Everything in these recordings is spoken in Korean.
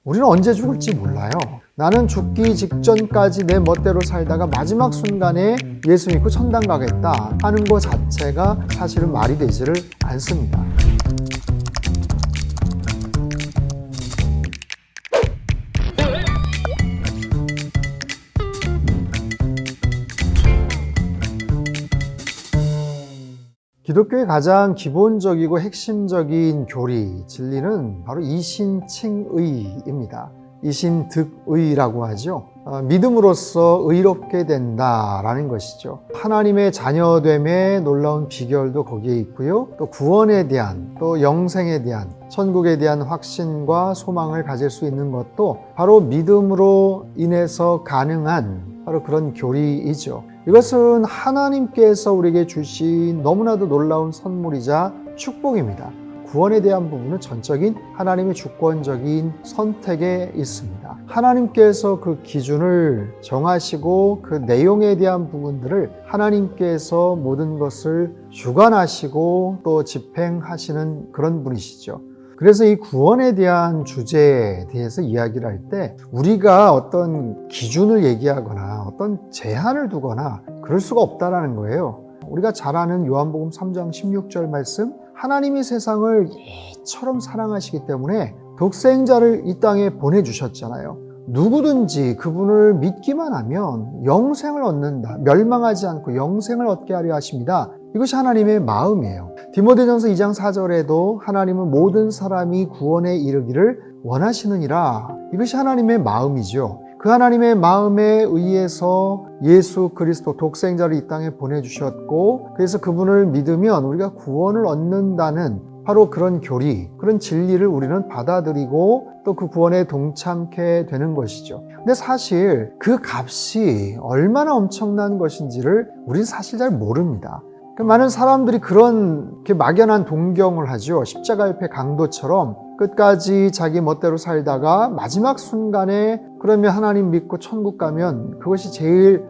우리는 언제 죽을지 몰라요. 나는 죽기 직전까지 내 멋대로 살다가 마지막 순간에 예수 믿고 천당 가겠다 하는 것 자체가 사실은 말이 되지를 않습니다. 기독교의 가장 기본적이고 핵심적인 교리, 진리는 바로 이신칭의입니다. 이신득의라고 하죠. 믿음으로써 의롭게 된다라는 것이죠. 하나님의 자녀됨의 놀라운 비결도 거기에 있고요. 또 구원에 대한, 또 영생에 대한, 천국에 대한 확신과 소망을 가질 수 있는 것도 바로 믿음으로 인해서 가능한 바로 그런 교리이죠. 이것은 하나님께서 우리에게 주신 너무나도 놀라운 선물이자 축복입니다. 구원에 대한 부분은 전적인 하나님의 주권적인 선택에 있습니다. 하나님께서 그 기준을 정하시고 그 내용에 대한 부분들을 하나님께서 모든 것을 주관하시고 또 집행하시는 그런 분이시죠. 그래서 이 구원에 대한 주제에 대해서 이야기를 할 때 우리가 어떤 기준을 얘기하거나 어떤 제한을 두거나 그럴 수가 없다라는 거예요. 우리가 잘 아는 요한복음 3장 16절 말씀, 하나님이 세상을 이처럼 사랑하시기 때문에 독생자를 이 땅에 보내주셨잖아요. 누구든지 그분을 믿기만 하면 영생을 얻는다. 멸망하지 않고 영생을 얻게 하려 하십니다. 이것이 하나님의 마음이에요. 디모데전서 2장 4절에도 하나님은 모든 사람이 구원에 이르기를 원하시느니라. 이것이 하나님의 마음이죠. 그 하나님의 마음에 의해서 예수 그리스도 독생자를 이 땅에 보내주셨고, 그래서 그분을 믿으면 우리가 구원을 얻는다는 바로 그런 교리, 그런 진리를 우리는 받아들이고 또 그 구원에 동참케 되는 것이죠. 근데 사실 그 값이 얼마나 엄청난 것인지를 우리는 사실 잘 모릅니다. 많은 사람들이 그런 막연한 동경을 하죠. 십자가 옆에 강도처럼 끝까지 자기 멋대로 살다가 마지막 순간에 그러면 하나님 믿고 천국 가면 그것이 제일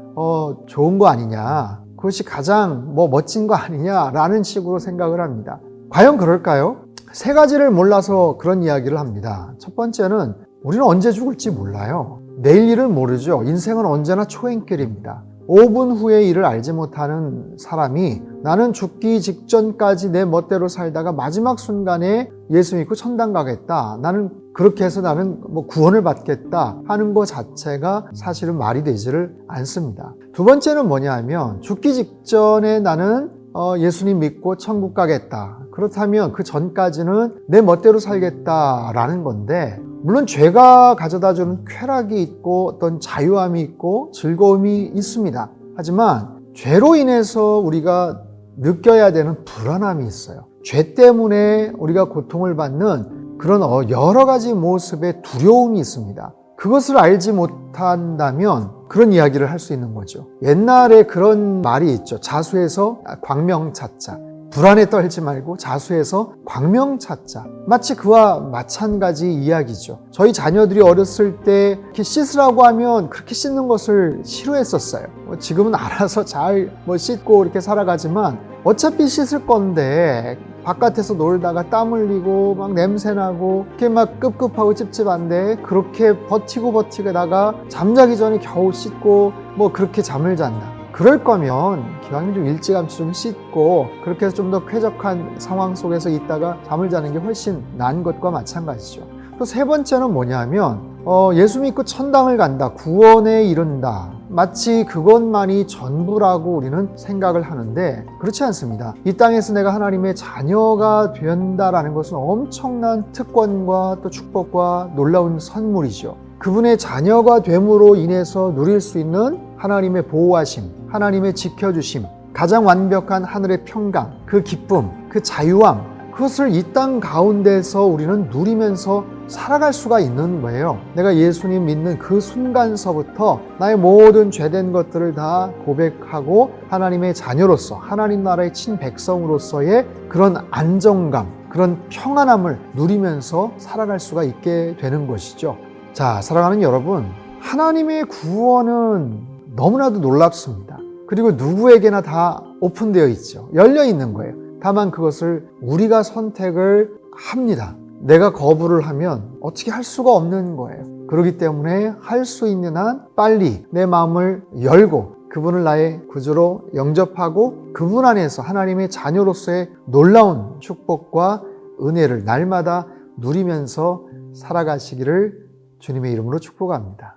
좋은 거 아니냐, 그것이 가장 멋진 거 아니냐라는 식으로 생각을 합니다. 과연 그럴까요? 세 가지를 몰라서 그런 이야기를 합니다. 첫 번째는 우리는 언제 죽을지 몰라요. 내일 일을 모르죠. 인생은 언제나 초행길입니다. 5분 후의 일을 알지 못하는 사람이 나는 죽기 직전까지 내 멋대로 살다가 마지막 순간에 예수 믿고 천당 가겠다, 나는 그렇게 해서 나는 구원을 받겠다 하는 것 자체가 사실은 말이 되지를 않습니다. 두 번째는 뭐냐 하면 죽기 직전에 나는 예수님 믿고 천국 가겠다, 그렇다면 그 전까지는 내 멋대로 살겠다라는 건데, 물론 죄가 가져다주는 쾌락이 있고 어떤 자유함이 있고 즐거움이 있습니다. 하지만 죄로 인해서 우리가 느껴야 되는 불안함이 있어요. 죄 때문에 우리가 고통을 받는 그런 여러 가지 모습의 두려움이 있습니다. 그것을 알지 못한다면 그런 이야기를 할 수 있는 거죠. 옛날에 그런 말이 있죠. 자수해서 광명 찾자. 불안에 떨지 말고 자수해서 광명 찾자. 마치 그와 마찬가지 이야기죠. 저희 자녀들이 어렸을 때 이렇게 씻으라고 하면 그렇게 씻는 것을 싫어했었어요. 지금은 알아서 잘 씻고 이렇게 살아가지만 어차피 씻을 건데 바깥에서 놀다가 땀 흘리고 막 냄새나고 이렇게 막 꿉꿉하고 찝찝한데 그렇게 버티다가 잠자기 전에 겨우 씻고 그렇게 잠을 잔다. 그럴 거면 기왕이면 좀 일찌감치 좀 씻고 그렇게 해서 좀 더 쾌적한 상황 속에서 있다가 잠을 자는 게 훨씬 나은 것과 마찬가지죠. 또 세 번째는 뭐냐면 예수 믿고 천당을 간다, 구원에 이른다, 마치 그것만이 전부라고 우리는 생각을 하는데 그렇지 않습니다. 이 땅에서 내가 하나님의 자녀가 된다라는 것은 엄청난 특권과 또 축복과 놀라운 선물이죠. 그분의 자녀가 됨으로 인해서 누릴 수 있는 하나님의 보호하심, 하나님의 지켜주심, 가장 완벽한 하늘의 평강, 그 기쁨, 그 자유함, 그것을 이 땅 가운데서 우리는 누리면서 살아갈 수가 있는 거예요. 내가 예수님 믿는 그 순간서부터 나의 모든 죄된 것들을 다 고백하고 하나님의 자녀로서, 하나님 나라의 친백성으로서의 그런 안정감, 그런 평안함을 누리면서 살아갈 수가 있게 되는 것이죠. 자, 사랑하는 여러분, 하나님의 구원은 너무나도 놀랍습니다. 그리고 누구에게나 다 오픈되어 있죠. 열려 있는 거예요. 다만 그것을 우리가 선택을 합니다. 내가 거부를 하면 어떻게 할 수가 없는 거예요. 그렇기 때문에 할 수 있는 한 빨리 내 마음을 열고 그분을 나의 구주로 영접하고 그분 안에서 하나님의 자녀로서의 놀라운 축복과 은혜를 날마다 누리면서 살아가시기를 주님의 이름으로 축복합니다.